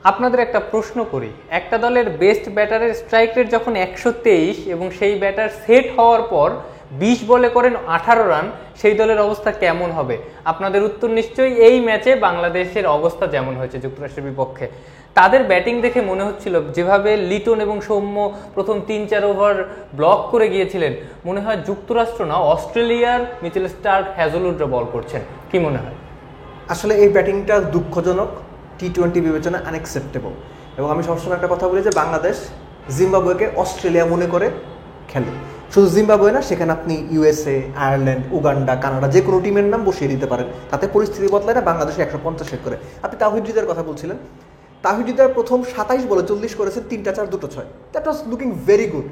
আপনাদের একটা প্রশ্ন করি, একটা দলের বেস্ট ব্যাটারের স্ট্রাইক রেট যখন 123 এবং সেই ব্যাটার সেট হওয়ার পর 20 বলে করেন 18 রান, সেই দলের অবস্থা কেমন হবে? আপনাদের উত্তর নিশ্চয়ই এই ম্যাচে বাংলাদেশের অবস্থা যেমন হয়েছে যুক্তরাষ্ট্রের বিপক্ষে। তাদের ব্যাটিং দেখে মনে হচ্ছিল যেভাবে লিটন এবং সৌম্য প্রথম 3-4 ওভার ব্লক করে গিয়েছিলেন, মনে হয় যুক্তরাষ্ট্র না অস্ট্রেলিয়ার মিচেল স্টার্ক হ্যাজলউডরা বল করছেন। কি মনে হয়? আসলে এই ব্যাটিংটা দুঃখজনক, টি-20 বিবেচনা আনএক্সেপ্টেবল। এবং আমি সবসময় একটা কথা বলি যে বাংলাদেশ জিম্বাবুয়েকে অস্ট্রেলিয়া মনে করে খেলে। শুধু জিম্বাবুয়ে না, সেখানে আপনি ইউএসএ, আয়ারল্যান্ড, উগান্ডা, কানাডা যে কোনো টিমের নাম বসিয়ে দিতে পারেন, তাতে পরিস্থিতি বদলায় না। বাংলাদেশে 150 হিট করে। আপনি তাওহিদ হৃদয়ের কথা বলছিলেন, তাওহিদ হৃদয় প্রথম 27 বলে 40 করেছেন, 3টা 4 2টো 6। That was looking very good.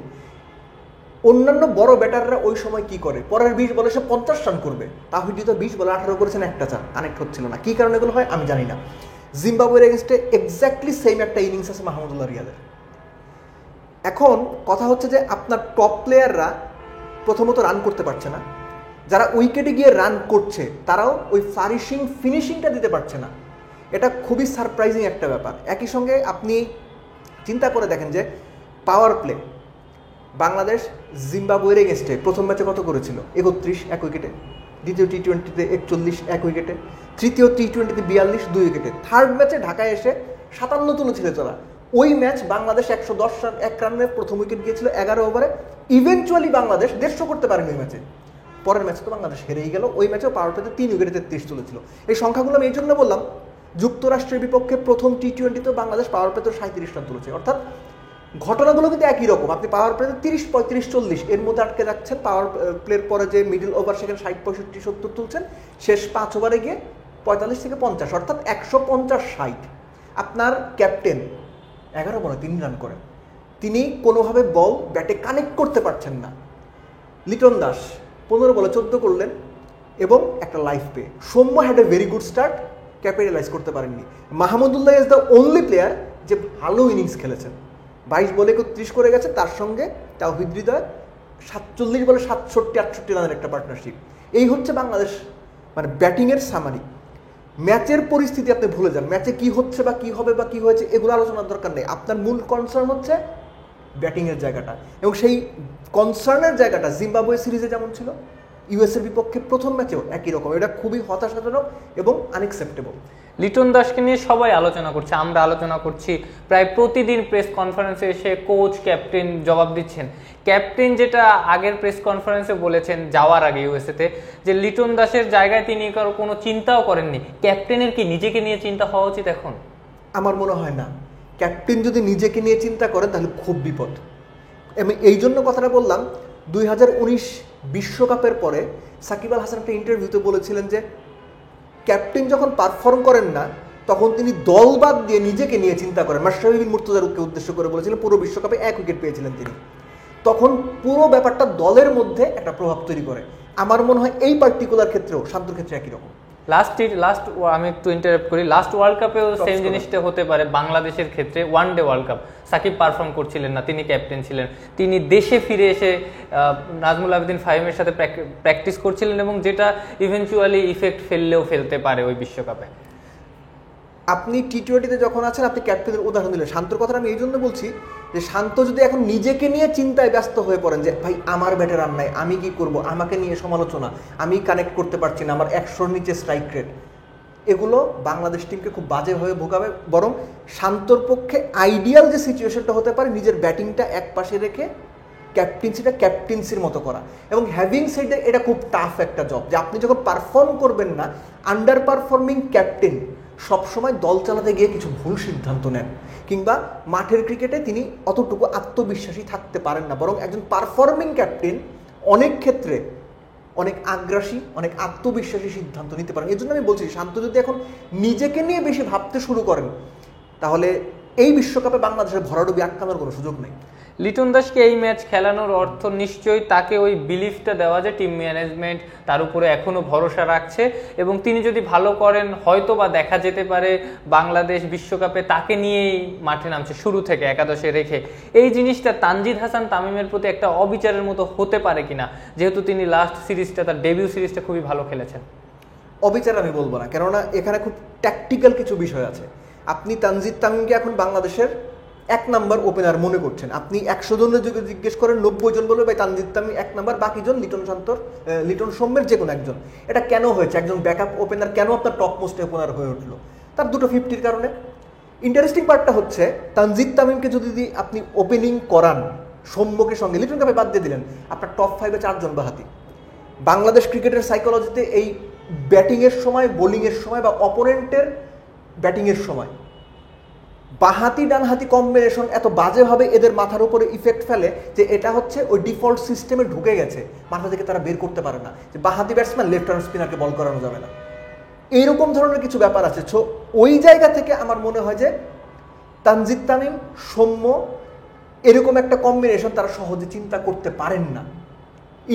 অন্যান্য বড় ব্যাটাররা ওই সময় কি করে, পরের 20 বলে সে 50 রান করবে, তাওহিদ হৃদয় 20 বলে 18 করেছেন, 1টা 4, কানেক্ট হচ্ছিল না। কি কারণে এগুলো হয় আমি জানি না। জিম্বাবুয়ের এগেনস্টে এক্স্যাক্টলি সেম একটা ইনিংস আছে মাহমুদুল্লাহ রিয়াদের। এখন কথা হচ্ছে যে আপনার টপ প্লেয়াররা প্রথমত রান করতে পারছে না, যারা উইকেটে গিয়ে রান করছে তারাও ওই ফিনিশিংটা দিতে পারছে না। এটা খুবই সারপ্রাইজিং একটা ব্যাপার। একই সঙ্গে আপনি চিন্তা করে দেখেন যে পাওয়ার প্লে বাংলাদেশ জিম্বাবুয়ের এগেনস্টে প্রথম ম্যাচে কত করেছিল? 31 এক উইকেটে, দ্বিতীয় টি-20তে 41 এক উইকেটে, তৃতীয় টি-20তে 42 2 উইকেটে, থার্ড ম্যাচে ঢাকায় এসে 57 তুলেছিল তারা। ওই ম্যাচ বাংলাদেশ 110 রান 1 রানে প্রথম উইকেট গিয়েছিল 11 ওভারে। ইভেনচুয়ালি বাংলাদেশ 150 করতে পারেনি ওই ম্যাচে। পরের ম্যাচে তো বাংলাদেশ হেরেই গেল। ওই ম্যাচেও পাওয়ার প্লেতে 3 উইকেটে 33 তুলেছিল। এই সংখ্যাগুলো আমি এই জন্য বললাম, যুক্তরাষ্ট্রের বিপক্ষে প্রথম টি-20তেও বাংলাদেশ পাওয়ার প্লেতে 37 রান তুলেছে। অর্থাৎ ঘটনাগুলো কিন্তু একই রকম। আপনি পাওয়ার প্লেতে 30 35 40 এর মধ্যে আটকে যাচ্ছেন, পাওয়ার প্লের পরে যে মিডল ওভার সেখানে 60 65 70 তুলছেন, শেষ 5 ওভারে গিয়ে 45 থেকে 50, অর্থাৎ 150 60। আপনার ক্যাপ্টেন 11 বলে 3 রান করেন, তিনি কোনোভাবে বল ব্যাটে কানেক্ট করতে পারছেন না। লিটন দাস 15 বলে 14 করলেন এবং একটা life pay. Soumya had a very good start, capitalise করতে পারেননি। Mahmudullah is the only player যে ভালো ইনিংস খেলেছেন, 22 বলে 31 করে গেছে। তার সঙ্গে তাওহিদ হৃদয় 47 বলে 67 68 রানের একটা পার্টনারশিপ। এই হচ্ছে বাংলাদেশ মানে ব্যাটিংয়ের সামারি। ম্যাচের পরিস্থিতি আপনি ভুলে যান, ম্যাচে কি হচ্ছে বা কি হবে বা কি হয়েছে এগুলো আলোচনার দরকার নেই। আপনার মূল কনসার্ন হচ্ছে ব্যাটিংয়ের জায়গাটা, এবং সেই কনসার্নের জায়গাটা জিম্বাবুয়ে সিরিজে যেমন ছিল, ইউএসের বিপক্ষে প্রথম ম্যাচেও একই রকম। এটা খুবই হতাশাজনক এবং আনএক্সেপ্টেবল। লিটন দাসকে নিয়ে সবাই আলোচনা করছে, আমরা আলোচনা করছি, প্রায় প্রতিদিন প্রেস কনফারেন্সে এসে কোচ ক্যাপ্টেন জবাব দিচ্ছেন। ক্যাপ্টেন যেটা আগের প্রেস কনফারেন্সে বলেছেন যাওয়ার আগে ইউএসএতে, যে লিটন দাসের জায়গায় তিনি কোনো চিন্তাও করেননি। ক্যাপ্টেনের কি নিজেকে নিয়ে চিন্তা হওয়া উচিত এখন? আমার মনে হয় না। ক্যাপ্টেন যদি নিজেকে নিয়ে চিন্তা করেন তাহলে খুব বিপদ। আমি এই জন্য কথাটা বললাম, 2019 বিশ্বকাপের পরে সাকিব আল হাসান একটা ইন্টারভিউতে বলেছিলেন যে ক্যাপ্টেন যখন পারফর্ম করেন না তখন তিনি দল বাদ দিয়ে নিজেকে নিয়ে চিন্তা করেন। মাশরাফি বিন মুর্তজাকে উদ্দেশ্য করে বলেছিলেন, পুরো বিশ্বকাপে 1 উইকেট পেয়েছিলেন তিনি। তখন পুরো ব্যাপারটা দলের মধ্যে একটা প্রভাব তৈরি করে। আমার মনে হয় এই পার্টিকুলার ক্ষেত্রেও শান্তর ক্ষেত্রে একই রকম। আমি একটু ইন্টারাপ্ট করি, লাস্ট ওয়ার্ল্ড কাপেও সেম জিনিসটা হতে পারে বাংলাদেশের ক্ষেত্রে। One day world cup Shakib perform করছিলেন না, তিনি ক্যাপ্টেন ছিলেন, তিনি দেশে ফিরে এসে নাজমুল আবেদিন ফাহিমের সাথে প্র্যাকটিস করছিলেন, এবং যেটা ইভেনচুয়ালি ইফেক্ট ফেলতে পারে ওই বিশ্বকাপে। আপনি টি-20তে যখন আছেন, আপনি ক্যাপ্টেনের উদাহরণ দিলেন। শান্তর কথাটা আমি এই জন্য বলছি যে শান্ত যদি এখন নিজেকে নিয়ে চিন্তায় ব্যস্ত হয়ে পড়েন যে ভাই আমার ব্যাটে রান নাই, আমি কি করব, আমাকে নিয়ে সমালোচনা, আমি কানেক্ট করতে পারছি না, আমার 100-র নিচে স্ট্রাইক রেট, এগুলো বাংলাদেশ টিমকে খুব বাজেভাবে ভোগাবে। বরং শান্তর পক্ষে আইডিয়াল যে সিচুয়েশনটা হতে পারে, নিজের ব্যাটিংটা এক পাশে রেখে ক্যাপ্টেন্সির মতো করা। এবং হ্যাভিং সেড এটা খুব টাফ একটা জব, যে আপনি যখন পারফর্ম করবেন না, আন্ডার পারফর্মিং ক্যাপ্টেন সবসময় দল চালাতে গিয়ে কিছু ভুল সিদ্ধান্ত নেন, কিংবা মাঠের ক্রিকেটে তিনি অতটুকু আত্মবিশ্বাসী থাকতে পারেন না। বরং একজন পারফর্মিং ক্যাপ্টেন অনেক ক্ষেত্রে অনেক আগ্রাসী, অনেক আত্মবিশ্বাসী সিদ্ধান্ত নিতে পারেন। এই জন্য আমি বলছি, শান্ত যদি এখন নিজেকে নিয়ে বেশি ভাবতে শুরু করেন তাহলে এই বিশ্বকাপে বাংলাদেশের ভরাডুবি আটকানোর কোনো সুযোগ নেই। লিটন দাসকে এই ম্যাচ খেলানোর অর্থ নিশ্চয়ই তাকে ওই বিলিফটা দেওয়া যে টিম ম্যানেজমেন্ট তার উপরে এখনও ভরসা রাখছে, এবং তিনি যদি ভালো করেন হয়তো বা দেখা যেতে পারে বাংলাদেশ বিশ্বকাপে তাকে নিয়েই মাঠে নামছে শুরু থেকে একাদশে রেখে। এই জিনিসটা তানজিদ হাসান তামিমের প্রতি একটা অবিচারের মতো হতে পারে কিনা, যেহেতু তিনি লাস্ট সিরিজটা, তার ডেবিউ সিরিজটা খুবই ভালো খেলেছেন। অবিচার আমি বলবো না, কেননা এখানে খুব ট্যাকটিক্যাল কিছু বিষয় আছে। আপনি তানজিদ তামিমকে এখন বাংলাদেশের 1 নাম্বার ওপেনার মনে করছেন। আপনি 100 জনের যদি জিজ্ঞেস করেন 90 জন বলবে ভাই তানজিদ তামিম 1 নাম্বার, বাকিজন লিটন সৌম্যের যে কোনো একজন। এটা কেন হয়েছে? একজন ব্যাকআপ ওপেনার কেন আপনার টপ মোস্ট ওপেনার হয়ে উঠলো? তার দুটো 50-র কারণে। ইন্টারেস্টিং পার্টটা হচ্ছে তানজিদ তামিমকে যদি আপনি ওপেনিং করান সৌম্যকে সঙ্গে, লিটনকে আপনি বাদ দিয়ে দিলেন, আপনার টপ 5-এ 4 জন বাহাতি। বাংলাদেশ ক্রিকেটের সাইকোলজিতে এই ব্যাটিংয়ের সময়, বোলিংয়ের সময় বা অপোনেন্টের ব্যাটিংয়ের সময় বাহাতি ডানহাতি কম্বিনেশন এত বাজেভাবে এদের মাথার উপরে ইফেক্ট ফেলে যে এটা হচ্ছে ওই ডিফল্ট সিস্টেমে ঢুকে গেছে, মাথা থেকে তারা বের করতে পারে না যে বাহাতি ব্যাটসম্যান লেফট আর্ম স্পিনারকে বল করানো যাবে না। এইরকম ধরনের কিছু ব্যাপার আছে। সো ওই জায়গা থেকে আমার মনে হয় যে তানজিদ তামিম, সৌম্য এরকম একটা কম্বিনেশন তারা সহজে চিন্তা করতে পারেন না।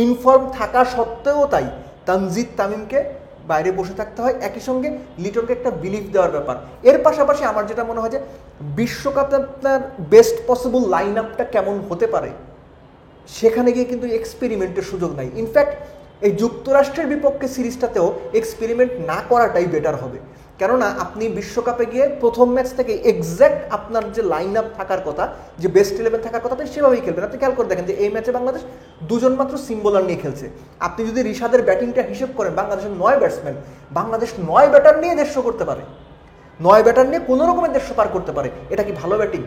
ইনফর্ম থাকা সত্ত্বেও তাই তানজিদ তামিমকে বাইরে বসে থাকতে হয়। একই সঙ্গে লিটনকে একটা বিলিভ দেওয়ার ব্যাপার। এর পাশাপাশি আমার যেটা মনে হয় যে বিশ্বকাপে আপনার বেস্ট পসিবল লাইন আপটা কেমন হতে পারে সেখানে গিয়ে কিন্তু এক্সপেরিমেন্টের সুযোগ নাই। ইনফ্যাক্ট এই যুক্তরাষ্ট্রের বিপক্ষে সিরিজটাতেও এক্সপেরিমেন্ট না করাটাই বেটার হবে। কেননা আপনি বিশ্বকাপে গিয়ে প্রথম ম্যাচ থেকে এক্স্যাক্ট আপনার যে লাইন আপ থাকার কথা, যে বেস্ট 11 থাকার কথা, আপনি সেভাবেই খেলবেন। আপনি খেয়াল করে দেখেন যে এই ম্যাচে বাংলাদেশ 2 জন মাত্র সিম বোলার নিয়ে খেলছে। আপনি যদি রিশাদের ব্যাটিংটা হিসেব করেন, বাংলাদেশের 9 ব্যাটসম্যান, বাংলাদেশ 9 ব্যাটার নিয়ে 150 করতে পারে, 9 ব্যাটার নিয়ে কোনো রকমের 150 পার করতে পারে। এটা কি ভালো ব্যাটিং?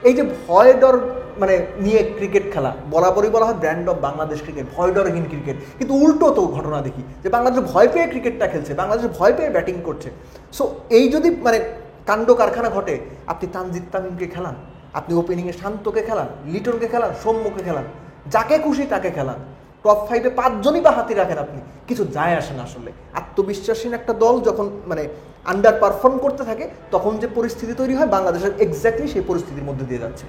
এই যে ভয় ডর মানে নিয়ে ক্রিকেট খেলা, বরাবরই বলা হয় ব্র্যান্ড অফ বাংলাদেশ ক্রিকেট, ভয় ডরহীন ক্রিকেট, কিন্তু উল্টো তো ঘটনা দেখি যে বাংলাদেশ ভয় পেয়ে ক্রিকেটটা খেলছে, বাংলাদেশ ভয় পেয়ে ব্যাটিং করছে। সো এই যদি মানে কাণ্ড কারখানা ঘটে, আপনি তানজিদ তামিমকে খেলান, আপনি ওপেনিংয়ে শান্তকে খেলান, লিটনকে খেলান, সৌম্যকে খেলান, যাকে খুশি তাকে খেলান, টপ 5-এ 5 জনই বা হাতি রাখেন, আপনি কিছু যায় আসে না। আসলে আত্মবিশ্বাসহীন একটা দল যখন মানে আন্ডার পারফর্ম করতে থাকে তখন যে পরিস্থিতি তৈরি হয়, বাংলাদেশের এক্স্যাক্টলি সেই পরিস্থিতির মধ্যে দিয়ে যাচ্ছে।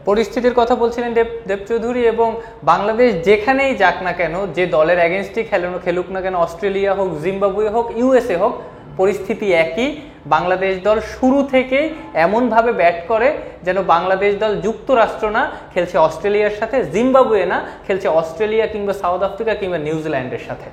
পরিস্থিতির কথা বলছিলেন দেব চৌধুরী, এবং বাংলাদেশ যেখানেই যাক না কেন, যে দলের অ্যাগেনস্টই খেলুক না কেন, অস্ট্রেলিয়া হোক, জিম্বাবুয়ে হোক, ইউএসএ হোক, পরিস্থিতি একই। বাংলাদেশ দল শুরু থেকেই এমনভাবে ব্যাট করে যেন বাংলাদেশ দল যুক্তরাষ্ট্র না, খেলছে অস্ট্রেলিয়ার সাথে, জিম্বাবুয়ে না, খেলছে অস্ট্রেলিয়া কিংবা সাউথ আফ্রিকা কিংবা নিউজিল্যান্ডের সাথে।